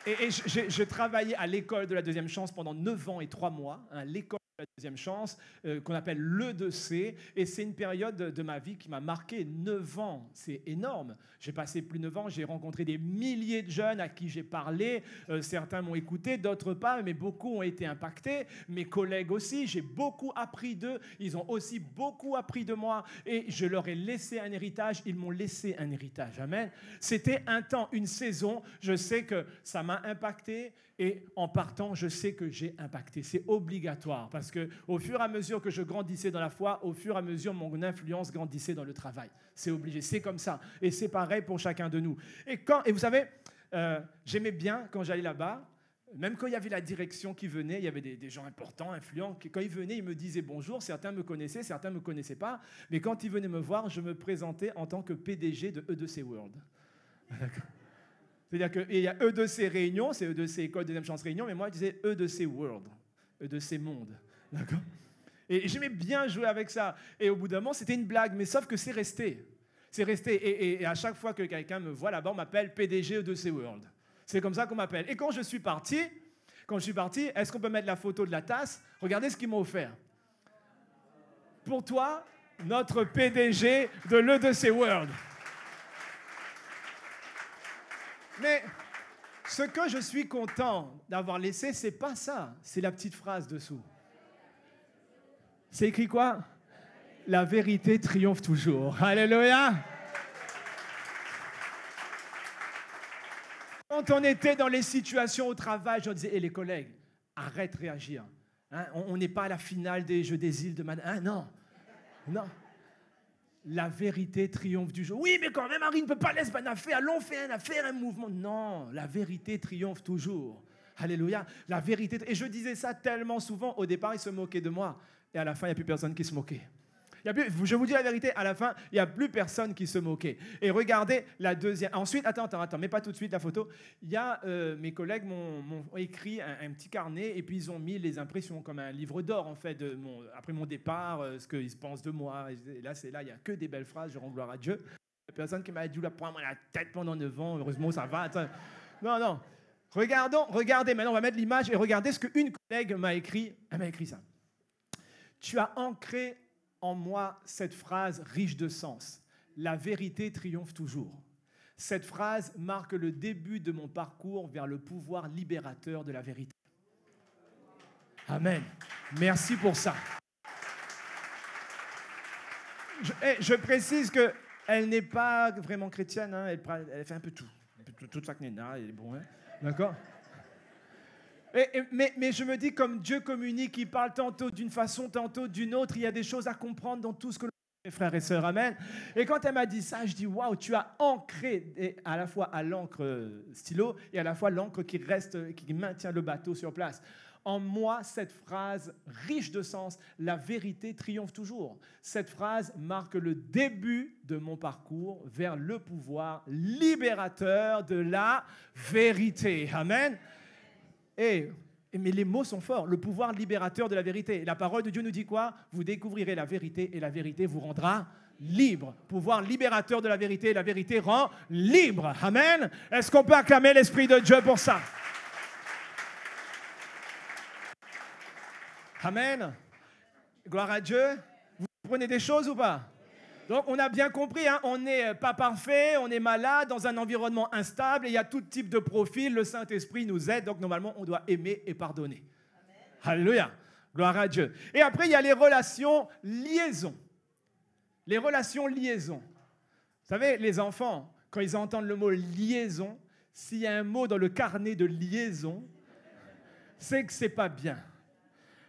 Et je travaillais à l'école de la deuxième chance pendant 9 ans et 3 mois, hein, l'école de la deuxième chance, qu'on appelle l'E2C, et c'est une période de ma vie qui m'a marqué. 9 ans, c'est énorme. J'ai passé plus de 9 ans, j'ai rencontré des milliers de jeunes à qui j'ai parlé, certains m'ont écouté, d'autres pas, mais beaucoup ont été impactés, mes collègues aussi, j'ai beaucoup appris d'eux, ils ont aussi beaucoup appris de moi, et je leur ai laissé un héritage, ils m'ont laissé un héritage, amen. C'était un temps, une saison, je sais que ça m'a impacté, et en partant, je sais que j'ai impacté, c'est obligatoire, parce que au fur et à mesure que je grandissais dans la foi, au fur et à mesure mon influence grandissait dans le travail. C'est obligé, c'est comme ça. Et c'est pareil pour chacun de nous. Et vous savez, j'aimais bien quand j'allais là-bas, même quand il y avait la direction qui venait, il y avait des gens importants, influents, quand ils venaient, ils me disaient bonjour, certains me connaissaient, certains ne me connaissaient pas, mais quand ils venaient me voir, je me présentais en tant que PDG de E2C World. C'est-à-dire qu'il y a E2C Réunion, c'est E2C École Deuxième Chance Réunion, mais moi je disais E2C World, E2C Monde. D'accord ? Et j'aimais bien jouer avec ça. Et au bout d'un moment, c'était une blague, mais sauf que c'est resté. C'est resté. Et à chaque fois que quelqu'un me voit là-bas, on m'appelle PDG de C World. C'est comme ça qu'on m'appelle. Et quand je suis parti, est-ce qu'on peut mettre la photo de la tasse ? Regardez ce qu'ils m'ont offert. Pour toi, notre PDG de l'E2C World. Mais ce que je suis content d'avoir laissé, c'est pas ça. C'est la petite phrase dessous. C'est écrit quoi ? La vérité triomphe toujours. Alléluia. Quand on était dans les situations au travail, je disais, les collègues, arrête de réagir. Hein, on n'est pas à la finale des Jeux des îles de Manhattan. Hein, non. La vérité triomphe du jour. Oui, mais quand même, Harry ne peut pas laisser une affaire. Allons faire un mouvement. Non, la vérité triomphe toujours. Alléluia. La vérité. Et je disais ça tellement souvent. Au départ, ils se moquaient de moi. Et à la fin, il n'y a plus personne qui se moquait. Je vous dis la vérité, à la fin, il n'y a plus personne qui se moquait. Et regardez la deuxième. Ensuite, attends, mais pas tout de suite la photo. Il y a mes collègues m'ont écrit un petit carnet et puis ils ont mis les impressions comme un livre d'or, en fait, après mon départ, ce qu'ils pensent de moi. Et là, il n'y a que des belles phrases, je rends gloire à Dieu. Il y a personne qui m'a dit, prends-moi la tête pendant 9 ans, heureusement, ça va. Attends. Non. Regardez, maintenant, on va mettre l'image et regardez ce qu'une collègue m'a écrit. Elle m'a écrit ça. Tu as ancré en moi cette phrase riche de sens. La vérité triomphe toujours. Cette phrase marque le début de mon parcours vers le pouvoir libérateur de la vérité. Amen. Merci pour ça. Je précise qu'elle n'est pas vraiment chrétienne. Hein, elle fait un peu tout. Toute sa knéna, elle est bon. Hein, d'accord ? Mais je me dis, comme Dieu communique, il parle tantôt d'une façon, tantôt d'une autre, il y a des choses à comprendre dans tout ce que l'on fait, mes frères et sœurs, amen. Et quand elle m'a dit ça, je dis, waouh, tu as ancré, et à la fois à l'encre stylo, et à la fois l'encre qui maintient le bateau sur place. En moi, cette phrase riche de sens, la vérité triomphe toujours. Cette phrase marque le début de mon parcours vers le pouvoir libérateur de la vérité. Amen. Et Mais les mots sont forts. Le pouvoir libérateur de la vérité. La parole de Dieu nous dit quoi? Vous découvrirez la vérité et la vérité vous rendra libre. Pouvoir libérateur de la vérité. La vérité rend libre. Amen. Est-ce qu'on peut acclamer l'Esprit de Dieu pour ça? Amen. Gloire à Dieu. Vous comprenez des choses ou pas? Donc, on a bien compris, hein, on n'est pas parfait, on est malade, dans un environnement instable, et il y a tout type de profil. Le Saint-Esprit nous aide, donc normalement, on doit aimer et pardonner. Amen. Alléluia. Gloire à Dieu. Et après, il y a les relations liaison. Les relations liaison. Vous savez, les enfants, quand ils entendent le mot liaison, s'il y a un mot dans le carnet de liaison, c'est que ce n'est pas bien.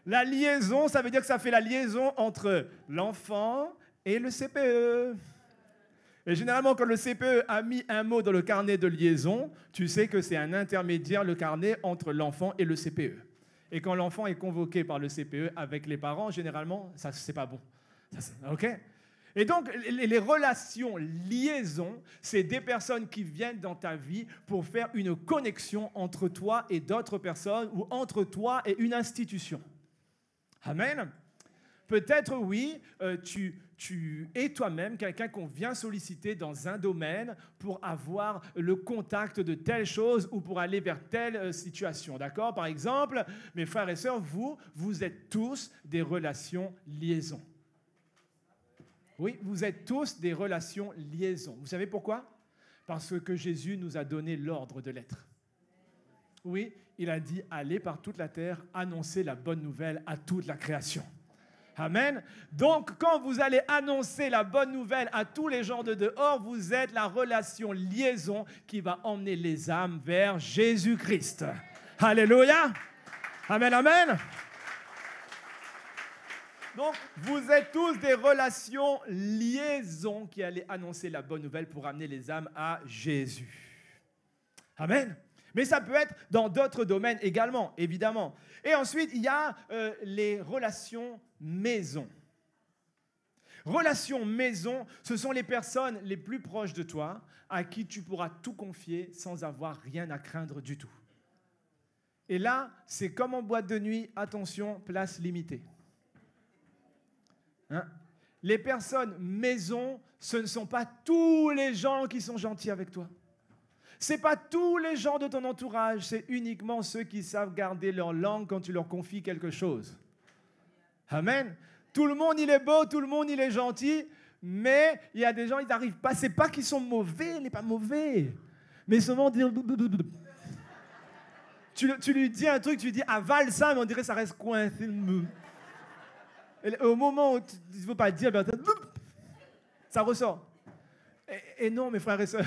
La liaison, ça veut dire que ça fait la liaison entre l'enfant et le CPE. Et généralement, quand le CPE a mis un mot dans le carnet de liaison, tu sais que c'est un intermédiaire, le carnet, entre l'enfant et le CPE. Et quand l'enfant est convoqué par le CPE avec les parents, généralement, ça, c'est pas bon. OK? Et donc, les relations liaison, c'est des personnes qui viennent dans ta vie pour faire une connexion entre toi et d'autres personnes ou entre toi et une institution. Amen. Peut-être, oui, tu es toi-même quelqu'un qu'on vient solliciter dans un domaine pour avoir le contact de telle chose ou pour aller vers telle situation. D'accord? Par exemple, mes frères et sœurs, vous êtes tous des relations liaison. Oui, vous êtes tous des relations liaison. Vous savez pourquoi? Parce que Jésus nous a donné l'ordre de l'être. Oui, il a dit, allez par toute la terre, annoncer la bonne nouvelle à toute la création. Amen. Donc, quand vous allez annoncer la bonne nouvelle à tous les gens de dehors, vous êtes la relation liaison qui va emmener les âmes vers Jésus-Christ. Alléluia. Amen, amen. Donc, vous êtes tous des relations liaison qui allaient annoncer la bonne nouvelle pour amener les âmes à Jésus. Amen. Mais ça peut être dans d'autres domaines également, évidemment. Et ensuite, il y a les relations maison. Relations maison, ce sont les personnes les plus proches de toi à qui tu pourras tout confier sans avoir rien à craindre du tout. Et là, c'est comme en boîte de nuit, attention, place limitée. Hein? Les personnes maison, ce ne sont pas tous les gens qui sont gentils avec toi. Ce n'est pas tous les gens de ton entourage, c'est uniquement ceux qui savent garder leur langue quand tu leur confies quelque chose. Amen. Tout le monde, il est beau, tout le monde, il est gentil, mais il y a des gens, ils n'arrivent pas. Ce n'est pas qu'ils sont mauvais, il n'est pas mauvais. Mais seulement dire... Tu lui dis un truc, tu lui dis avale ça, mais on dirait que ça reste coincé. Et au moment où tu ne veux pas dire, ben, ça ressort. Et non, mes frères et sœurs...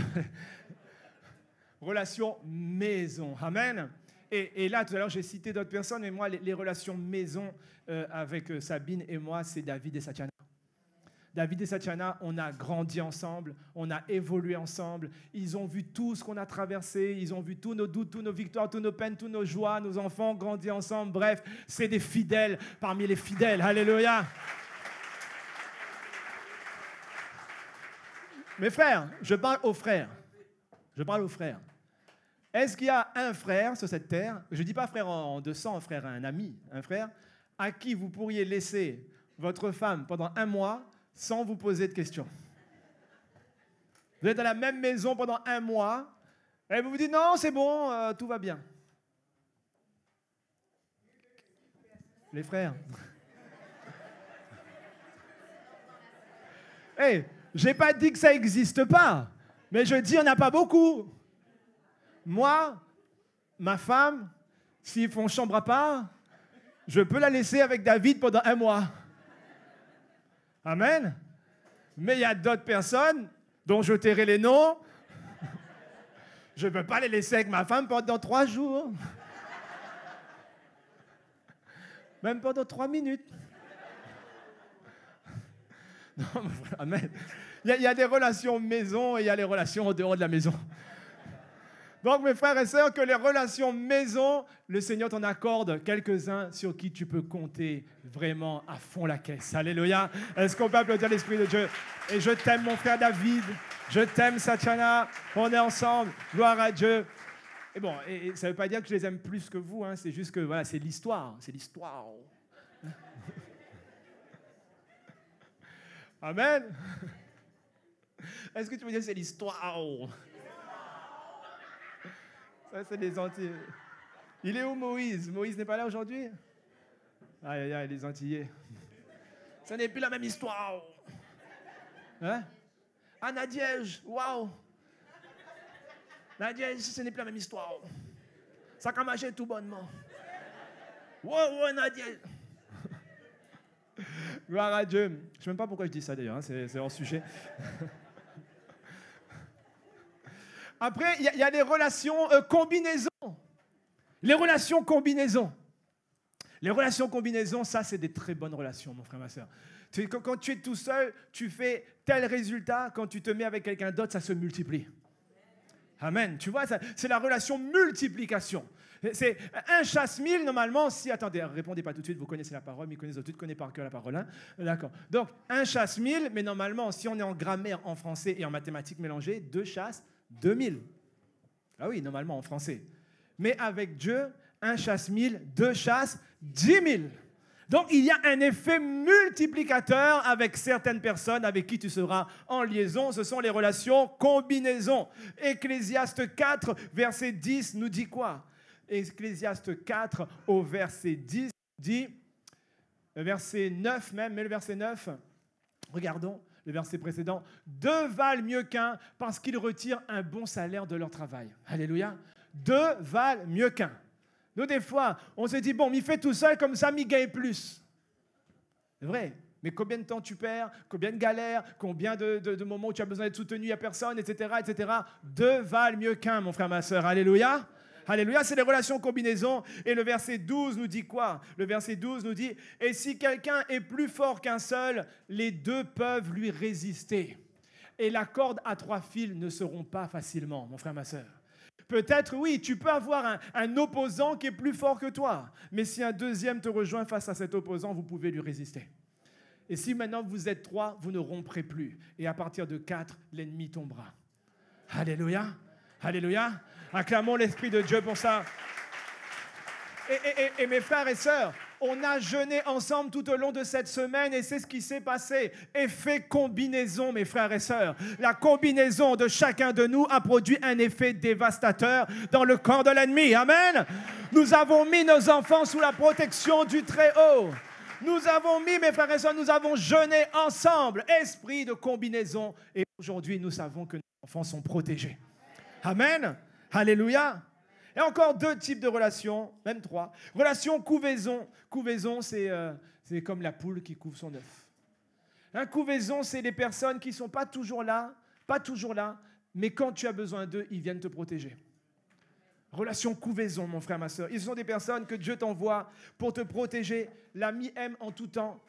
Relations maison. Amen. Et là, tout à l'heure, j'ai cité d'autres personnes, mais moi, les relations maison avec Sabine et moi, c'est David et Satiana. David et Satiana, on a grandi ensemble, on a évolué ensemble. Ils ont vu tout ce qu'on a traversé, ils ont vu tous nos doutes, toutes nos victoires, toutes nos peines, toutes nos joies. Nos enfants ont grandi ensemble. Bref, c'est des fidèles parmi les fidèles. Alléluia. Mes frères, je parle aux frères. Je parle aux frères. Est-ce qu'il y a un frère sur cette terre, je ne dis pas frère en 200, un frère, un ami, un frère, à qui vous pourriez laisser votre femme pendant 1 mois sans vous poser de questions? Vous êtes à la même maison pendant 1 mois et vous vous dites non, c'est bon, tout va bien. Les frères. Hey, je n'ai pas dit que ça n'existe pas, mais je dis qu'il n'y en a pas beaucoup. Moi, ma femme, s'ils font chambre à part, je peux la laisser avec David pendant 1 mois. Amen. Mais il y a d'autres personnes dont je tairai les noms. Je ne peux pas les laisser avec ma femme pendant 3 jours. Même pendant 3 minutes. Non, amen. Il y a des relations maison et il y a les relations en dehors de la maison. Donc, mes frères et sœurs, que les relations maison, le Seigneur t'en accorde quelques-uns sur qui tu peux compter vraiment à fond la caisse. Alléluia. Est-ce qu'on peut applaudir l'Esprit de Dieu? Et je t'aime, mon frère David. Je t'aime, Satiana. On est ensemble. Gloire à Dieu. Et bon, et ça ne veut pas dire que je les aime plus que vous, hein, c'est juste que voilà, c'est l'histoire. C'est l'histoire. Amen. Est-ce que tu veux dire c'est l'histoire? Ça, c'est les Antillais. Il est où Moïse? Moïse n'est pas là aujourd'hui? Aïe, aïe, aïe, les Antillais. Ça n'est plus la même histoire. Hein? Ah, Nadiège, waouh! Nadiège, ce n'est plus la même histoire. Ça a marché tout bonnement. Wow, Nadiège! Gloire à Dieu. Je ne sais même pas pourquoi je dis ça d'ailleurs, hein, c'est hors sujet. Après, il y a les relations combinaisons. Les relations combinaisons. Les relations combinaisons, ça, c'est des très bonnes relations, mon frère, ma soeur. Quand tu es tout seul, tu fais tel résultat. Quand tu te mets avec quelqu'un d'autre, ça se multiplie. Amen. Tu vois, c'est la relation multiplication. C'est un chasse mille, normalement, si... Attendez, répondez pas tout de suite, vous connaissez la parole, mais connaissez tout de suite, connaissez par cœur la parole. Hein? D'accord. Donc, un chasse mille, mais normalement, si on est en grammaire, en français et en mathématiques mélangées, 2 chasses 2000. Ah oui, normalement, en français. Mais avec Dieu, 1 chasse 1000, 2 chasses 10 000. Donc, il y a un effet multiplicateur avec certaines personnes avec qui tu seras en liaison. Ce sont les relations combinaisons. Ecclésiaste 4, verset 10 nous dit quoi? Ecclésiaste 4 au verset 10 dit, verset 9 même, mais le verset 9, regardons le verset précédent, 2 valent mieux qu'un parce qu'ils retirent un bon salaire de leur travail. Alléluia. 2 valent mieux qu'un. Nous, des fois, on se dit, bon, m'y fait tout seul, comme ça, m'y gagne plus. C'est vrai. Mais combien de temps tu perds, combien de galères, combien de moments où tu as besoin d'être soutenu, il n'y a personne, etc., etc. 2 valent mieux qu'un, mon frère, ma soeur. Alléluia. Alléluia, c'est les relations combinaisons. Et le verset 12 nous dit quoi? Le verset 12 nous dit, et si quelqu'un est plus fort qu'un seul, les 2 peuvent lui résister. Et la corde à 3 fils ne seront pas facilement, mon frère, ma soeur. Peut-être, oui, tu peux avoir un opposant qui est plus fort que toi. Mais si un deuxième te rejoint face à cet opposant, vous pouvez lui résister. Et si maintenant vous êtes 3, vous ne romprez plus. Et à partir de 4, l'ennemi tombera. Alléluia. Alléluia. Acclamons l'Esprit de Dieu pour ça. Et mes frères et sœurs, on a jeûné ensemble tout au long de cette semaine et c'est ce qui s'est passé. Effet combinaison, mes frères et sœurs. La combinaison de chacun de nous a produit un effet dévastateur dans le corps de l'ennemi. Amen. Nous avons mis nos enfants sous la protection du Très-Haut. Nous avons mis, mes frères et sœurs, nous avons jeûné ensemble. Esprit de combinaison. Et aujourd'hui, nous savons que nos enfants sont protégés. Amen. Alléluia. Et encore 2 types de relations, même 3. Relation couvaison. Couvaison, c'est comme la poule qui couve son œuf. Un couvaison, c'est des personnes qui ne sont pas toujours là, mais quand tu as besoin d'eux, ils viennent te protéger. Relation couvaison, mon frère, ma soeur. Ils sont des personnes que Dieu t'envoie pour te protéger. L'ami aime en tout temps,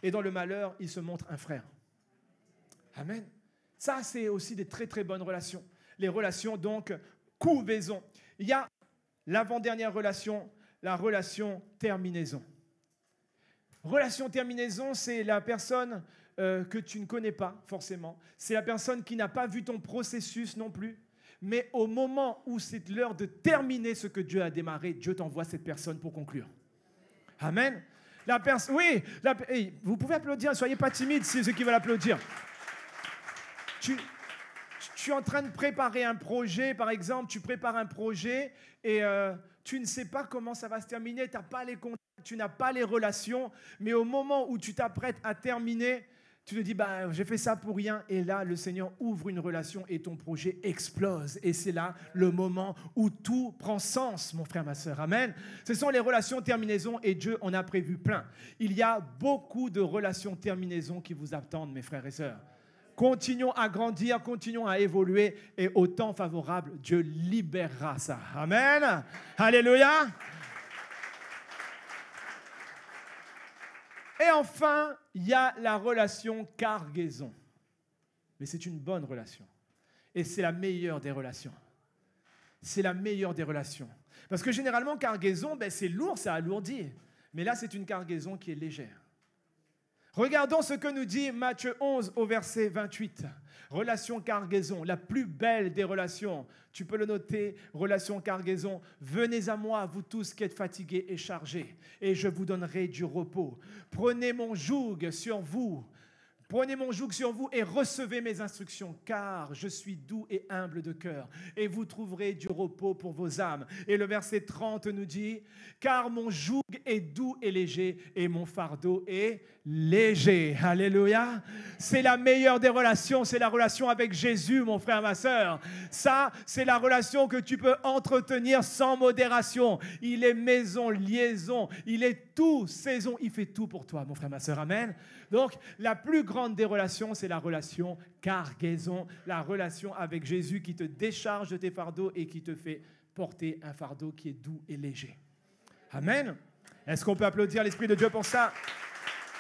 et dans le malheur, il se montre un frère. Amen. Ça, c'est aussi des très, très bonnes relations. Les relations, donc, couvaison. Il y a l'avant-dernière relation, la relation terminaison. Relation terminaison, c'est la personne que tu ne connais pas forcément. C'est la personne qui n'a pas vu ton processus non plus. Mais au moment où c'est l'heure de terminer ce que Dieu a démarré, Dieu t'envoie cette personne pour conclure. Amen. Oui, vous pouvez applaudir, soyez pas timides si ceux qui veulent applaudir. Tu es en train de préparer un projet, par exemple, tu prépares un projet et tu ne sais pas comment ça va se terminer, tu n'as pas les contacts, tu n'as pas les relations, mais au moment où tu t'apprêtes à terminer, tu te dis, j'ai fait ça pour rien. Et là, le Seigneur ouvre une relation et ton projet explose. Et c'est là le moment où tout prend sens, mon frère, ma soeur. Amen. Ce sont les relations terminaison et Dieu en a prévu plein. Il y a beaucoup de relations terminaison qui vous attendent, mes frères et sœurs. Continuons à grandir, continuons à évoluer et au temps favorable, Dieu libérera ça. Amen. Alléluia. Et enfin, il y a la relation cargaison. Mais c'est une bonne relation. Et c'est la meilleure des relations. C'est la meilleure des relations. Parce que généralement, cargaison, c'est lourd, ça alourdit. Mais là, c'est une cargaison qui est légère. Regardons ce que nous dit Matthieu 11 au verset 28. Relation cargaison, la plus belle des relations. Tu peux le noter, relation cargaison. Venez à moi, vous tous qui êtes fatigués et chargés, et je vous donnerai du repos. Prenez mon joug sur vous. Prenez mon joug sur vous et recevez mes instructions, car je suis doux et humble de cœur, et vous trouverez du repos pour vos âmes. Et le verset 30 nous dit, car mon joug est doux et léger, et mon fardeau est léger. Alléluia. C'est la meilleure des relations, c'est la relation avec Jésus, mon frère, ma sœur. Ça, c'est la relation que tu peux entretenir sans modération. Il est maison, liaison, il est tout, saison, il fait tout pour toi, mon frère, ma sœur. Amen. Donc, la plus grande des relations, c'est la relation cargaison, la relation avec Jésus qui te décharge de tes fardeaux et qui te fait porter un fardeau qui est doux et léger. Amen. Est-ce qu'on peut applaudir l'Esprit de Dieu pour ça?